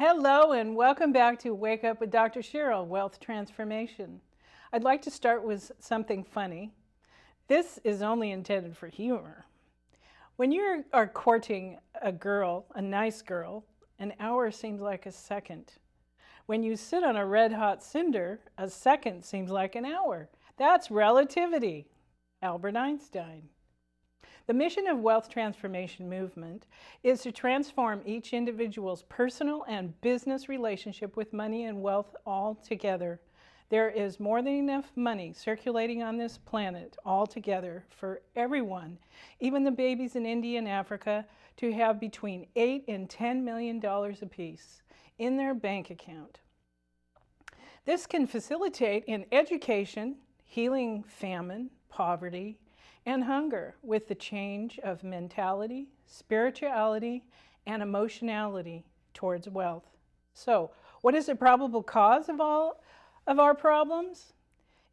Hello and welcome back to Wake Up with Dr. Cheryl, Wealth Transformation. I'd like to start with something funny. This is only intended for humor. When you are courting a girl, a nice girl, an hour seems like a second. When you sit on a red hot cinder, a second seems like an hour. That's relativity. Albert Einstein. The mission of Wealth Transformation Movement is to transform each individual's personal and business relationship with money and wealth altogether. There is more than enough money circulating on this planet altogether for everyone, even the babies in India and Africa, to have between $8 and $10 million apiece in their bank account. This can facilitate in education, healing famine, poverty, and hunger with the change of mentality, spirituality, and emotionality towards wealth. So, what is the probable cause of all of our problems?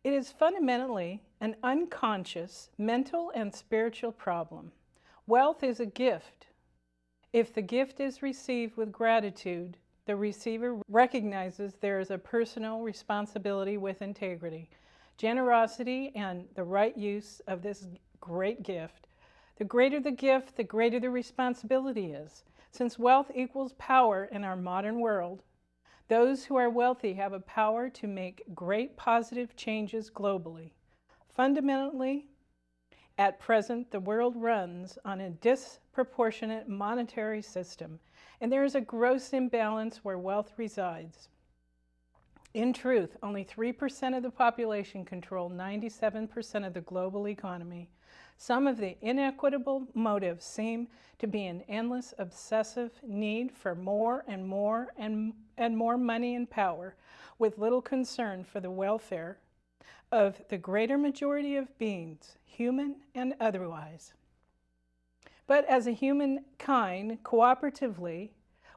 It is fundamentally an unconscious mental and spiritual problem. Wealth is a gift. If the gift is received with gratitude, the receiver recognizes there is a personal responsibility with integrity, generosity, and the right use of this great gift. The greater the gift, the greater the responsibility is. Since wealth equals power in our modern world, those who are wealthy have a power to make great positive changes globally. Fundamentally, at present, the world runs on a disproportionate monetary system, and there is a gross imbalance where wealth resides. In truth, only 3% of the population control 97% of the global economy. Some of the inequitable motives seem to be an endless, obsessive need for more and more and more money and power, with little concern for the welfare of the greater majority of beings, human and otherwise. But as a humankind, cooperatively,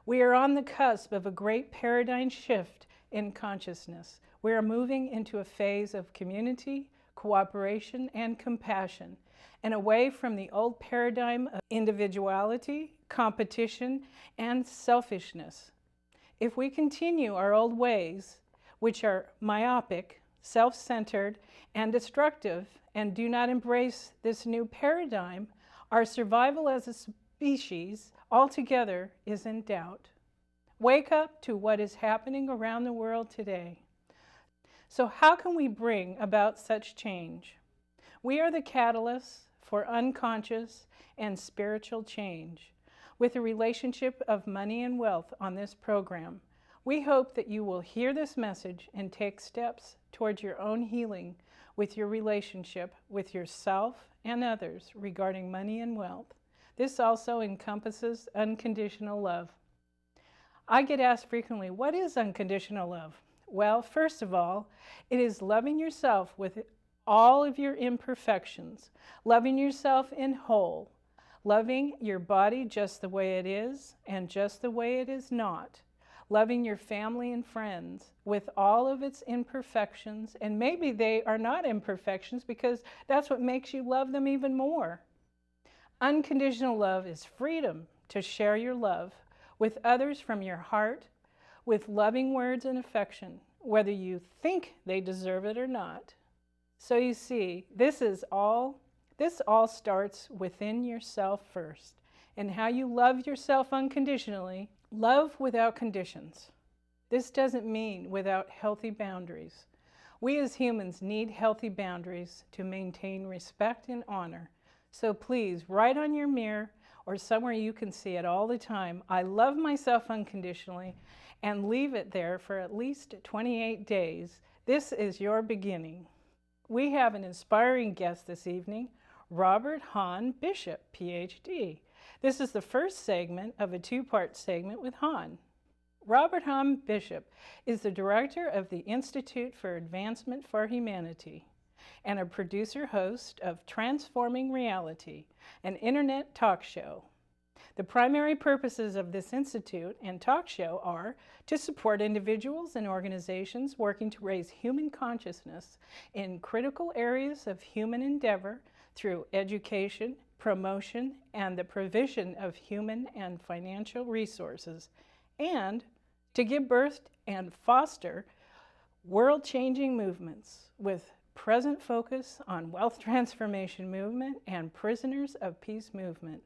we are on the cusp of a great paradigm shift in consciousness. We are moving into a phase of community, cooperation, and compassion, and away from the old paradigm of individuality, competition, and selfishness. If we continue our old ways, which are myopic, self-centered, and destructive, and do not embrace this new paradigm, our survival as a species altogether is in doubt. Wake up to what is happening around the world today. So how can we bring about such change? We are the catalysts for unconscious and spiritual change. With the relationship of money and wealth on this program, we hope that you will hear this message and take steps towards your own healing with your relationship with yourself and others regarding money and wealth. This also encompasses unconditional love. I get asked frequently, what is unconditional love? Well, first of all, it is loving yourself with all of your imperfections, loving yourself in whole, loving your body just the way it is and just the way it is not, loving your family and friends with all of its imperfections, and maybe they are not imperfections because that's what makes you love them even more. Unconditional love is freedom to share your love with others from your heart, with loving words and affection, whether you think they deserve it or not. So you see, this all starts within yourself first, and how you love yourself unconditionally. Love without conditions. This doesn't mean without healthy boundaries. We as humans need healthy boundaries to maintain respect and honor. So please, write on your mirror or somewhere you can see it all the time, I love myself unconditionally, and leave it there for at least 28 days. This is your beginning. We have an inspiring guest this evening, Robert Hahn Bishop, PhD. This is the first segment of a two-part segment with Hahn. Robert Hahn Bishop is the director of the Institute for Advancement for Humanity and a producer-host of Transforming Reality, an internet talk show. The primary purposes of this institute and talk show are to support individuals and organizations working to raise human consciousness in critical areas of human endeavor through education, promotion, and the provision of human and financial resources, and to give birth and foster world-changing movements with present focus on wealth transformation movement and prisoners of peace movement.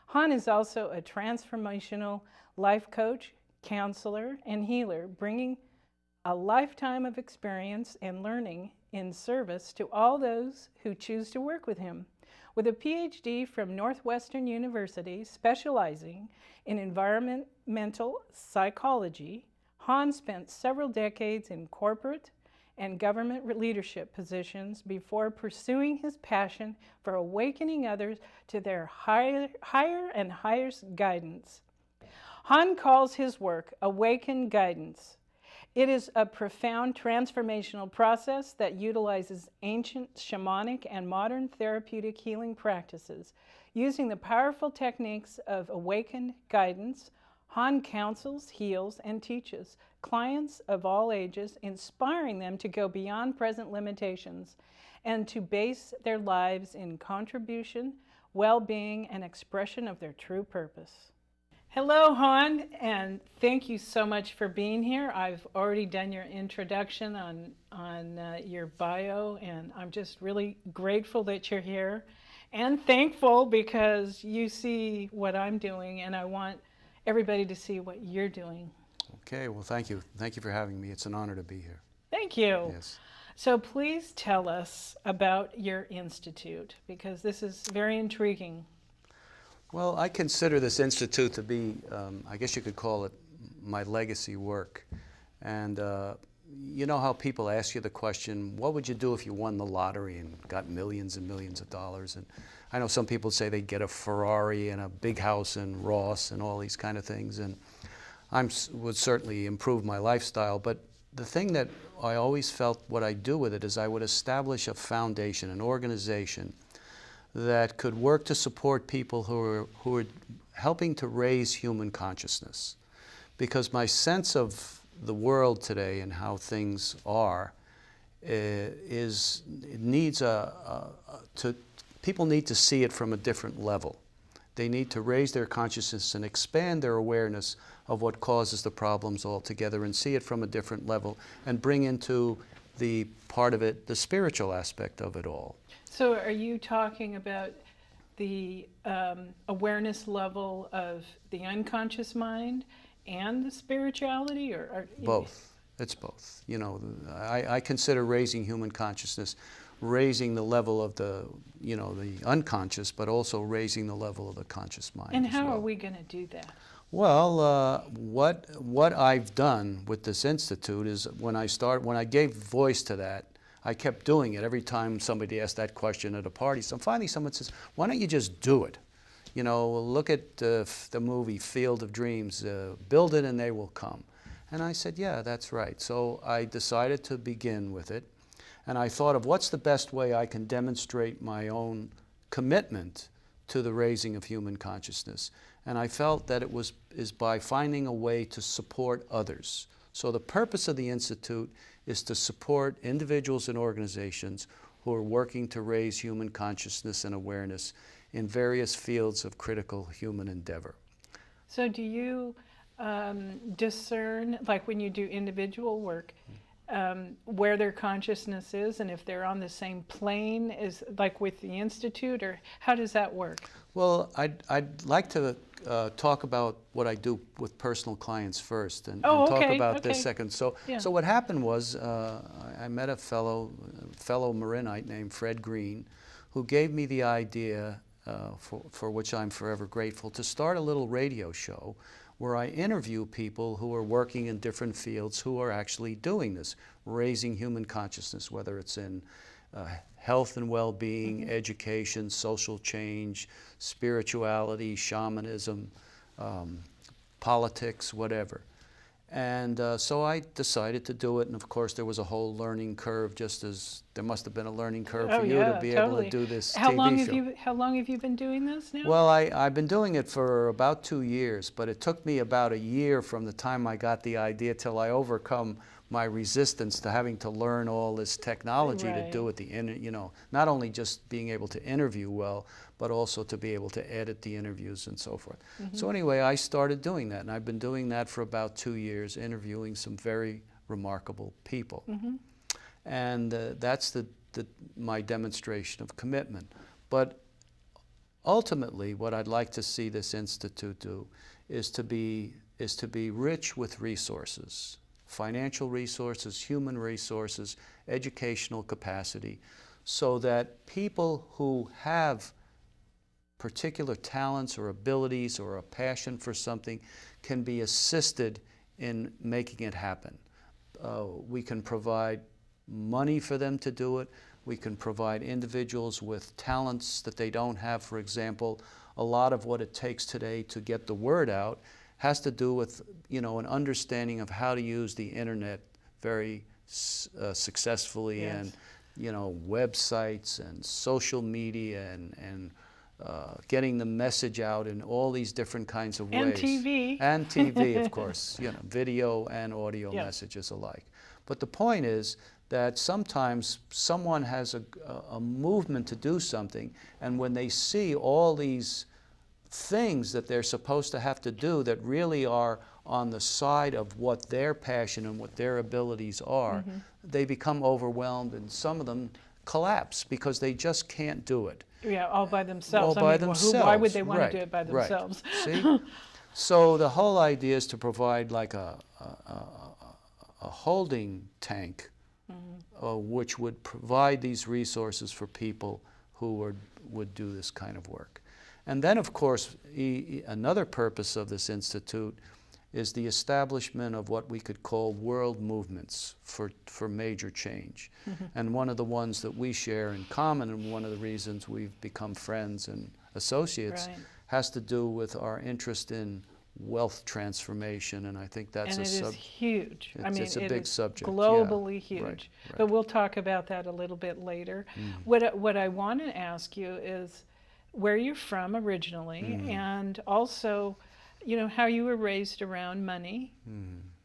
Han is also a transformational life coach, counselor, and healer, bringing a lifetime of experience and learning in service to all those who choose to work with him. With a PhD from Northwestern University specializing in environmental psychology, Han spent several decades in corporate and government leadership positions before pursuing his passion for awakening others to their higher and highest guidance. Han calls his work Awaken Guidance. It is a profound transformational process that utilizes ancient shamanic and modern therapeutic healing practices. Using the powerful techniques of awakened guidance, Han counsels, heals, and teaches clients of all ages, inspiring them to go beyond present limitations and to base their lives in contribution, well-being, and expression of their true purpose. Hello, Han, and thank you so much for being here. I've already done your introduction on your bio, and I'm just really grateful that you're here and thankful because you see what I'm doing, and I want everybody to see what you're doing. Okay, well, thank you. Thank you for having me. It's an honor to be here. Thank you. Yes. So please tell us about your institute, because this is very intriguing. Well, I consider this institute to be, I guess you could call it my legacy work. And you know how people ask you the question, what would you do if you won the lottery and got millions and millions of dollars? And I know some people say they'd get a Ferrari and a big house in Ross and all these kind of things. And I would certainly improve my lifestyle. But the thing that I always felt what I'd do with it is I would establish a foundation, an organization that could work to support people who are helping to raise human consciousness. Because my sense of the world today and how things are is it needs people need to see it from a different level. They need to raise their consciousness and expand their awareness of what causes the problems altogether and see it from a different level and bring into the part of it, the spiritual aspect of it all. So are you talking about the awareness level of the unconscious mind and the spirituality, or both? It's both. You know, I consider raising human consciousness, raising the level of the, you know, the unconscious, but also raising the level of the conscious mind. And how are we going to do that? Well, what I've done with this institute is when I gave voice to that, I kept doing it every time somebody asked that question at a party. So finally someone says, why don't you just do it? You know, look at the movie Field of Dreams, build it and they will come. And I said, yeah, that's right. So I decided to begin with it. And I thought of what's the best way I can demonstrate my own commitment to the raising of human consciousness. And I felt that is by finding a way to support others. So the purpose of the Institute is to support individuals and organizations who are working to raise human consciousness and awareness in various fields of critical human endeavor. So do you discern, like when you do individual work, where their consciousness is and if they're on the same plane as like with the Institute, or how does that work? Well, I'd like to talk about what I do with personal clients first and talk about this second. So, so what happened was I met a fellow Marinite named Fred Green who gave me the idea, for which I'm forever grateful, to start a little radio show where I interview people who are working in different fields who are actually doing this, raising human consciousness, whether it's in health and well-being, education, social change, spirituality, shamanism, politics, whatever. And so I decided to do it, and of course there was a whole learning curve, just as there must have been a learning curve for you to be able to do this How TV show. How long have you been doing this now? Well, I've been doing it for about 2 years, but it took me about a year from the time I got the idea till I overcome my resistance to having to learn all this technology to do it. You know, not only just being able to interview well, but also to be able to edit the interviews and so forth. So anyway, I started doing that, and I've been doing that for about 2 years, interviewing some very remarkable people. And that's my demonstration of commitment. But ultimately, what I'd like to see this institute do is to be rich with resources, financial resources, human resources, educational capacity, so that people who have particular talents or abilities or a passion for something can be assisted in making it happen. We can provide money for them to do it. We can provide individuals with talents that they don't have. For example, a lot of what it takes today to get the word out has to do with, an understanding of how to use the internet very successfully, Yes. and websites and social media and getting the message out in all these different kinds of And ways. TV. And TV, of course, video and audio Yep. messages alike. But the point is that sometimes someone has a movement to do something, and when they see all these things that they're supposed to have to do that really are on the side of what their passion and what their abilities are, they become overwhelmed, and some of them collapse because they just can't do it. Yeah, all by themselves. All by well, themselves. why would they want Right, to do it by right. themselves? See? So the whole idea is to provide like a holding tank, which would provide these resources for people who would do this kind of work. And then, of course, another purpose of this institute is the establishment of what we could call world movements for major change. And one of the ones that we share in common, and one of the reasons we've become friends and associates, Right. has to do with our interest in wealth transformation, and I think that's And it is huge. it's a it big is subject. globally Yeah. huge. Right, right. But we'll talk about that a little bit later. What I want to ask you is where you're from originally, and also, how you were raised around money,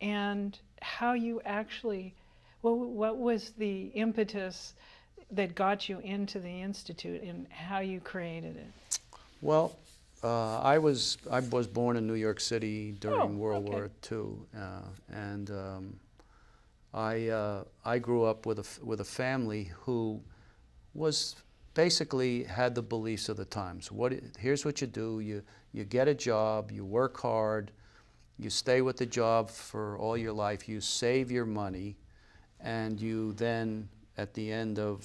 and how you actually, what was the impetus that got you into the Institute and how you created it? Well, I was born in New York City during World okay. War II, and I grew up with a family who was basically had the beliefs of the times. Here's what you do: you get a job, you work hard, you stay with the job for all your life, you save your money, and you then, at the end of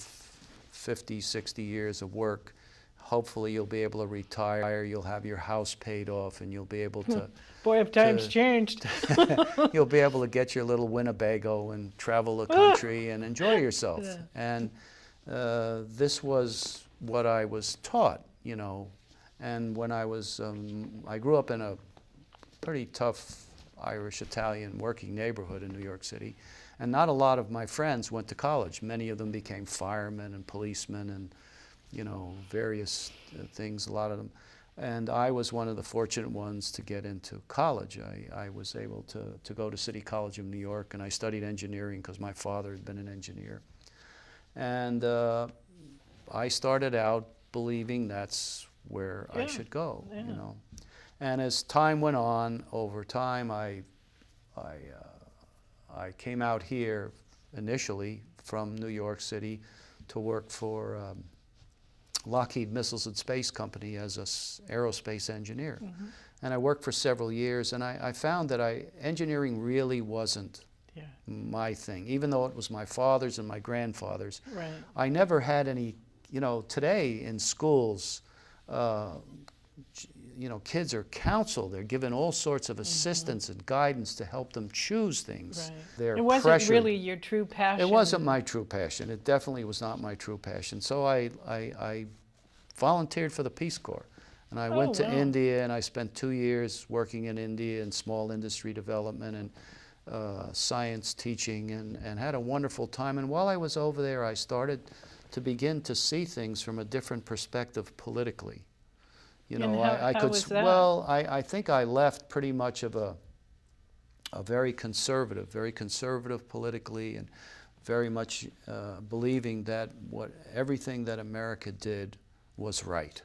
50, 60 years of work, hopefully you'll be able to retire, you'll have your house paid off, and you'll be able to Boy, have times changed. you'll be able to get your little Winnebago and travel the country and enjoy yourself. Yeah. And this was what I was taught, And when I grew up in a pretty tough Irish-Italian working neighborhood in New York City, and not a lot of my friends went to college. Many of them became firemen and policemen and various things, a lot of them. And I was one of the fortunate ones to get into college. I was able to go to City College of New York, and I studied engineering because my father had been an engineer. And I started out believing that's where I should go, And as time went on, over time, I came out here initially from New York City to work for Lockheed Missiles and Space Company as an aerospace engineer. And I worked for several years, and I found that engineering really wasn't my thing, even though it was my father's and my grandfather's. Right. I never had any, today in schools, kids are counseled. They're given all sorts of assistance and guidance to help them choose things. Right. They're It wasn't pressured. really your true passion. It wasn't my true passion. It definitely was not my true passion. So I volunteered for the Peace Corps. And I went to wow. India, and I spent 2 years working in India in small industry development and science teaching, and had a wonderful time. And while I was over there, I started to begin to see things from a different perspective politically. And how was that? Well, I think I left pretty much of a very conservative politically, and very much believing that everything that America did was right.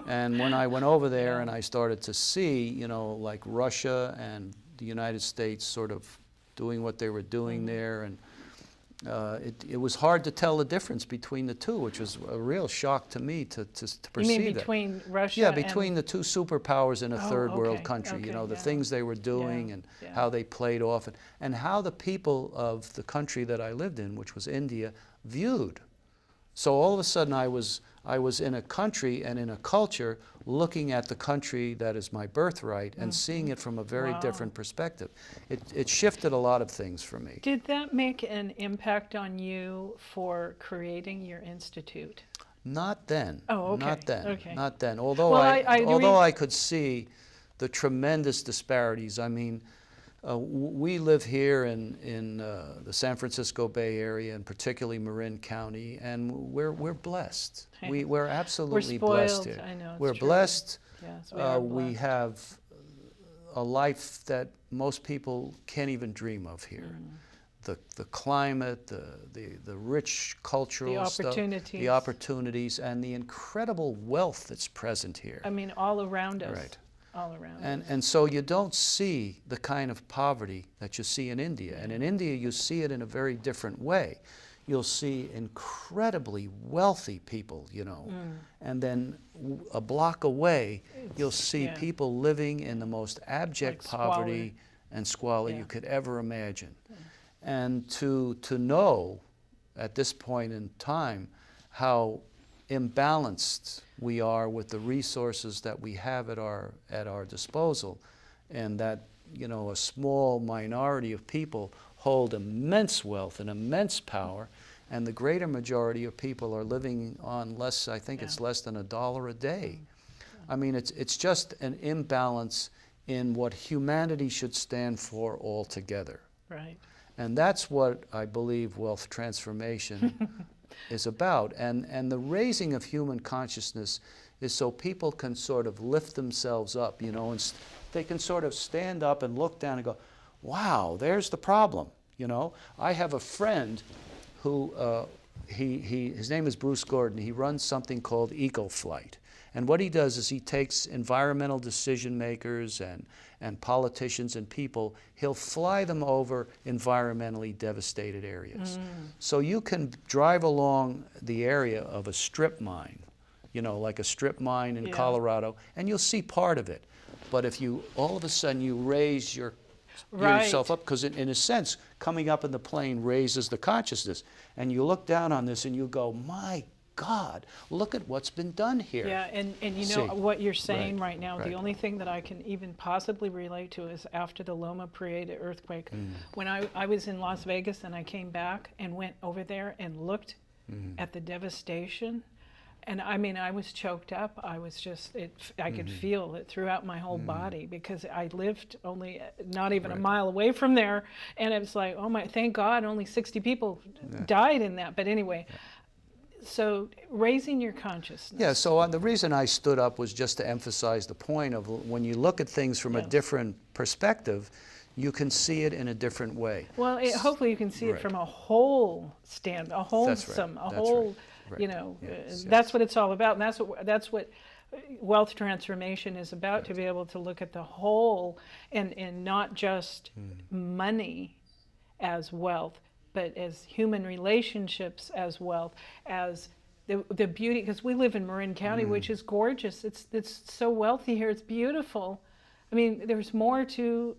And when I went over there Yeah. and I started to see, you know, like Russia and the United States sort of doing what they were doing there, and it was hard to tell the difference between the two, which was a real shock to me to You perceive mean that. between Russia Yeah, and... between the two superpowers in a Oh, third world okay, country, you okay, know, the yeah. things they were doing and Yeah. how they played off, and how the people of the country that I lived in, which was India, viewed. So all of a sudden I was in a country and in a culture looking at the country that is my birthright and seeing it from a very Wow. different perspective. It shifted a lot of things for me. Did that make an impact on you for creating your institute? Not then. Oh, okay. Not then. Okay. Not then. Although Well, although I could see the tremendous disparities. I mean, we live here in the San Francisco Bay Area, and particularly Marin County, and we're blessed. We're absolutely blessed spoiled. here. I know, it's We're true. blessed. Yes, we are We blessed. have a life that most people can't even dream of here. The climate, the rich cultural stuff, opportunities. the opportunities, and the incredible wealth that's present here. I mean, all around us. Right. All around us. And so you don't see the kind of poverty that you see in India. And in India, you see it in a very different way. You'll see incredibly wealthy people, you know. And then a block away, you'll see yeah. people living in the most abject Like squalor. poverty and squalor Yeah. you could ever imagine. And to know at this point in time how imbalanced we are with the resources that we have at our disposal, and that, you know, a small minority of people hold immense wealth and immense power, and the greater majority of people are living on less, I think it's less than $1 a day. I mean, it's just an imbalance in what humanity should stand for altogether. Right. And that's what I believe wealth transformation is about. And the raising of human consciousness is so people can sort of lift themselves up, you know, and they can sort of stand up and look down and go, wow, there's the problem, you know. I have a friend who, his name is Bruce Gordon. He runs something called EcoFlight. And what he does is he takes environmental decision makers and politicians and people, he'll fly them over environmentally devastated areas. So you can drive along the area of a strip mine, you know, like a strip mine in Colorado, and you'll see part of it. But if you, all of a sudden, you raise yourself up, because in a sense, coming up in the plane raises the consciousness, and you look down on this and you go, my God, look at what's been done here. Yeah, and you know what you're saying right now, right. the only thing that I can even possibly relate to is after the Loma Prieta earthquake. When I was in Las Vegas and I came back and went over there and looked at the devastation, and I mean, I was choked up. I was just, I could feel it throughout my whole body, because I lived only not even a mile away from there, and it was like, oh my, thank God, only 60 people died in that. But anyway, so raising your consciousness. Yeah, so the reason I stood up was just to emphasize the point of when you look at things from a different perspective, you can see it in a different way. Well, hopefully you can see it from a whole a wholesome, you know, that's what it's all about. And that's what wealth transformation is about, to be able to look at the whole and not just money as wealth, but as human relationships as wealth, as the beauty, because we live in Marin County, which is gorgeous. It's so wealthy here. It's beautiful. I mean, there's more to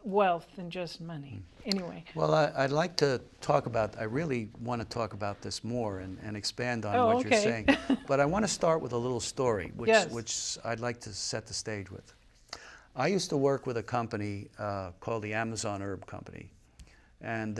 wealth than just money. Anyway. Well, I'd like to talk about, I really want to talk about this more and expand on what you're saying. But I want to start with a little story, which I'd like to set the stage with. I used to work with a company called the Amazon Herb Company. And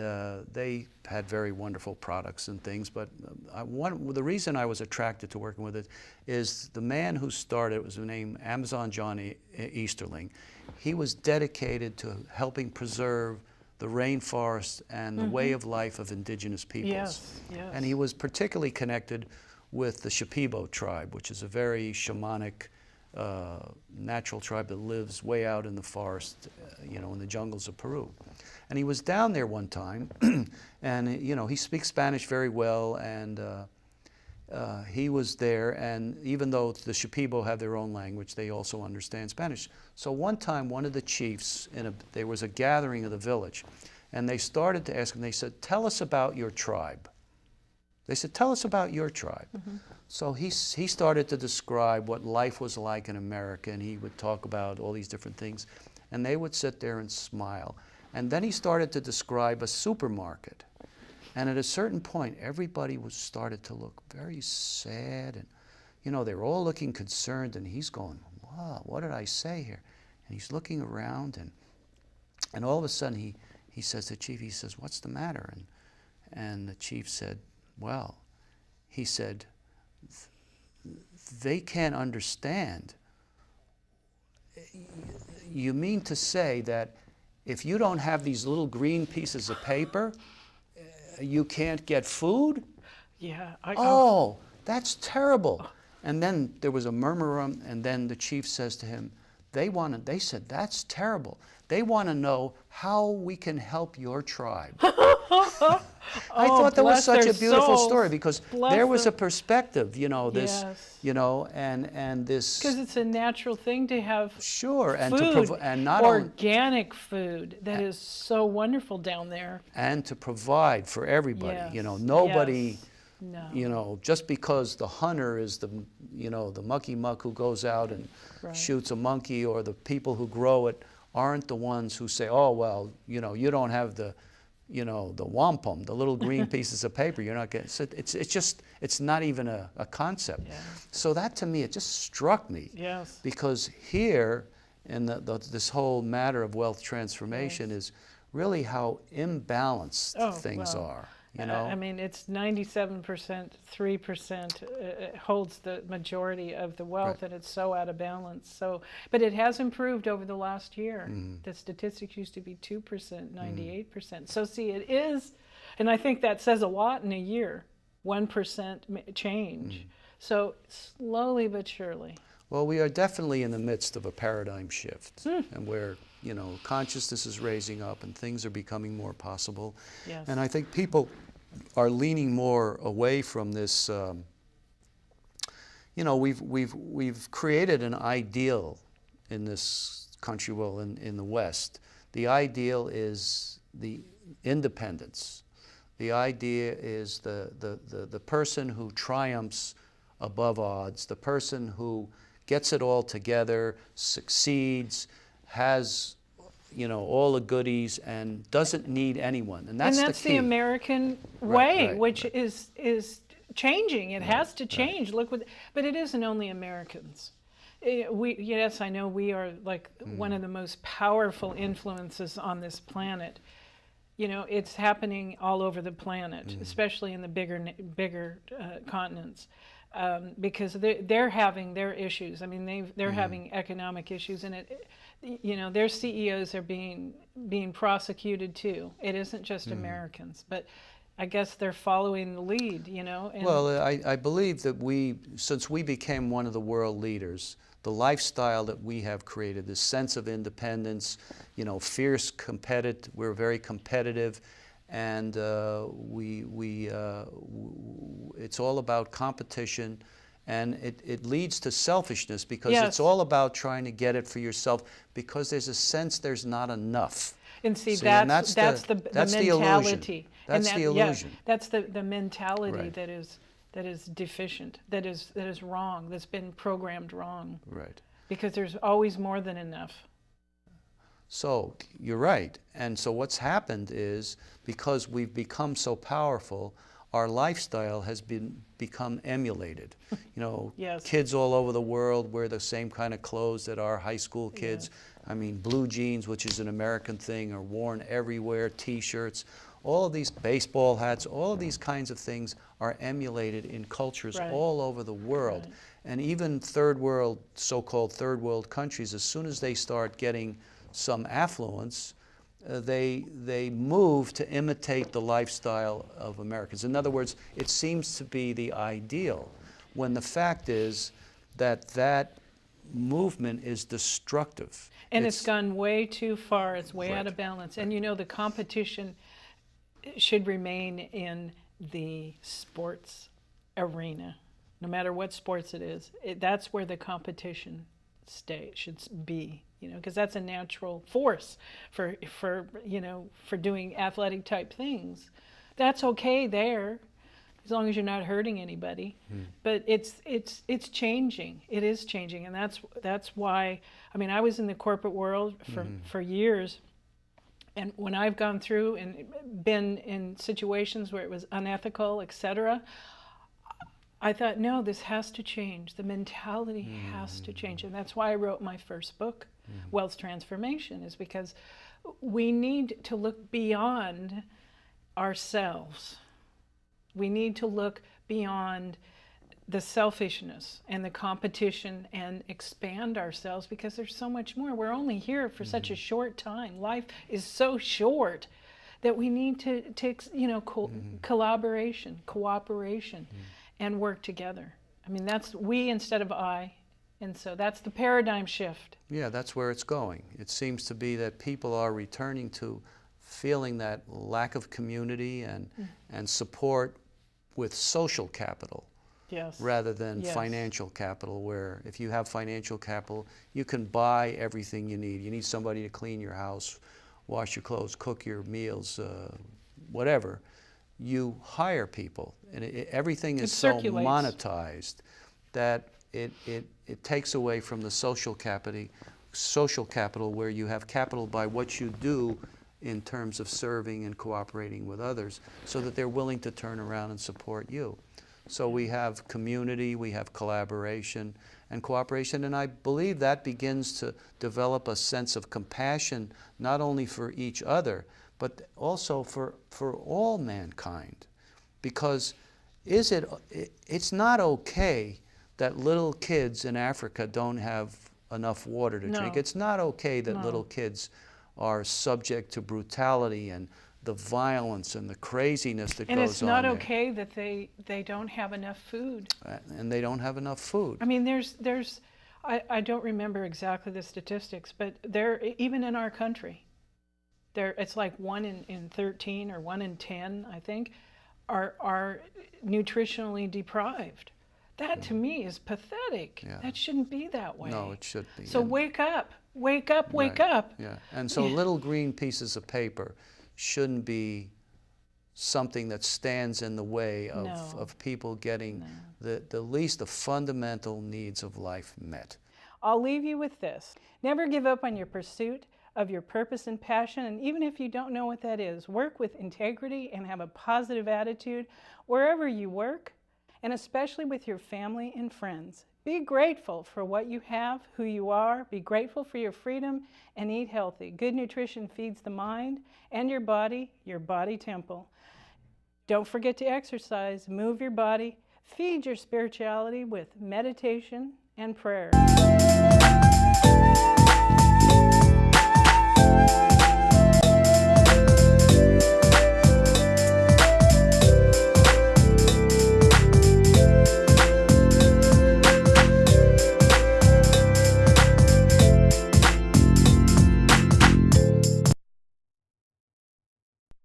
they had very wonderful products and things, but the reason I was attracted to working with it is the man who started it was named Amazon John Easterling. He was dedicated to helping preserve the rainforest and the way of life of indigenous peoples. Yes, yes. And he was particularly connected with the Shipibo tribe, which is a very shamanic natural tribe that lives way out in the forest, you know, in the jungles of Peru. And he was down there one time, and you know, he speaks Spanish very well, and he was there, and even though the Shipibo have their own language, they also understand Spanish. So one time, one of the chiefs, there was a gathering of the village, and they started to ask him, they said, tell us about your tribe. They said, tell us about your tribe. Mm-hmm. So he started to describe what life was like in America, and he would talk about all these different things, and they would sit there and smile. And then he started to describe a supermarket. And at a certain point, everybody started to look very sad, and they were all looking concerned, and he's going, wow, what did I say here? And he's looking around, and all of a sudden he says to the chief, he says, what's the matter? And the chief said, well, he said, they can't understand. You mean to say that if you don't have these little green pieces of paper, you can't get food? Yeah. Oh, that's terrible. And then there was a murmur, and then the chief says to him, they said, that's terrible. They want to know how we can help your tribe. I thought that was such a beautiful story, because there was a perspective, this, yes. And this. Because it's a natural thing to have sure, and food, and not organic food that is so wonderful down there. And to provide for everybody, yes. nobody. Yes. No. Just because the hunter is the mucky muck who goes out and right. shoots a monkey, or the people who grow it aren't the ones who say, oh, well, you don't have the wampum, the little green pieces of paper. You're not getting. So it's not even a concept. Yeah. So that, to me, it just struck me. Yes. Because here, in this whole matter of wealth transformation, yes. is really how imbalanced things are. I mean, it's 97%, 3% holds the majority of the wealth, right. and it's so out of balance. So, but it has improved over the last year. Mm. The statistics used to be 2%, 98%. So see, it is, and I think that says a lot in a year, 1% change. Mm. So slowly but surely. Well, we are definitely in the midst of a paradigm shift, and where consciousness is raising up and things are becoming more possible. Yes. And I think people are leaning more away from this. We've created an ideal in this country, well, in the West. The ideal is the independence. The idea is the person who triumphs above odds, the person who gets it all together, succeeds, has all the goodies, and doesn't need anyone. And that's the key. American way, right, which right. is changing. It has to change. Right. Look, but it isn't only Americans. Yes, I know we are like one of the most powerful influences on this planet. It's happening all over the planet, especially in the bigger continents. Because they're having their issues. I mean, they're having economic issues, and their CEOs are being prosecuted too. It isn't just Americans, but I guess they're following the lead. And well, I believe that since we became one of the world leaders, the lifestyle that we have created, this sense of independence, fierce competitive. We're very competitive. And it's all about competition, and it leads to selfishness, because yes. it's all about trying to get it for yourself, because there's a sense there's not enough. And that's the mentality. That's the illusion. Yeah, that's the mentality right. that is deficient, that is wrong, that's been programmed wrong. Right. Because there's always more than enough. So you're right. And so what's happened is, because we've become so powerful, our lifestyle has become emulated. Yes. Kids all over the world wear the same kind of clothes that our high school kids. Yes. I mean, blue jeans, which is an American thing, are worn everywhere, T-shirts. All of these baseball hats, all of these kinds of things are emulated in cultures right. all over the world. Right. And even so-called third world countries, as soon as they start getting some affluence, they move to imitate the lifestyle of Americans. In other words, it seems to be the ideal, when the fact is that movement is destructive. And it's gone way too far. It's way right. out of balance. And the competition should remain in the sports arena, no matter what sports it is. That's where the competition should be, because that's a natural force for doing athletic type things. That's okay there, as long as you're not hurting anybody. But it's changing. It is changing, and that's why. I mean, I was in the corporate world for years, and when I've gone through and been in situations where it was unethical, etc., I thought, no, this has to change. The mentality has to change, and that's why I wrote my first book, Wealth Transformation, is because we need to look beyond ourselves. We need to look beyond the selfishness and the competition and expand ourselves, because there's so much more. We're only here for such a short time. Life is so short that we need to collaboration, cooperation, and work together. I mean, that's we instead of I. And so that's the paradigm shift. Yeah, that's where it's going. It seems to be that people are returning to feeling that lack of community and support with social capital. Yes. Rather than financial capital, where if you have financial capital, you can buy everything you need. You need somebody to clean your house, wash your clothes, cook your meals, whatever. You hire people, and everything is so monetized that it takes away from the social capital where you have capital by what you do in terms of serving and cooperating with others, so that they're willing to turn around and support you. So we have community, we have collaboration and cooperation, and I believe that begins to develop a sense of compassion, not only for each other, but also for all mankind. Because it's not okay that little kids in Africa don't have enough water to drink. It's not okay that little kids are subject to brutality and the violence and the craziness that goes on. And it's not okay that they don't have enough food. And they don't have enough food. I mean, I don't remember exactly the statistics, but even in our country, it's like 1 in 13 or 1 in 10, I think, are nutritionally deprived. That to me is pathetic. Yeah. That shouldn't be that way. No, it should be. So wake up, wake up, wake up. Yeah, and so little green pieces of paper shouldn't be something that stands in the way of people getting the least the fundamental needs of life met. I'll leave you with this. Never give up on your pursuit of your purpose and passion, and even if you don't know what that is, work with integrity and have a positive attitude wherever you work, and especially with your family and friends. Be grateful for what you have, who you are. Be grateful for your freedom, and eat healthy. Good nutrition feeds the mind and your body temple. Don't forget to exercise, move your body, feed your spirituality with meditation and prayer.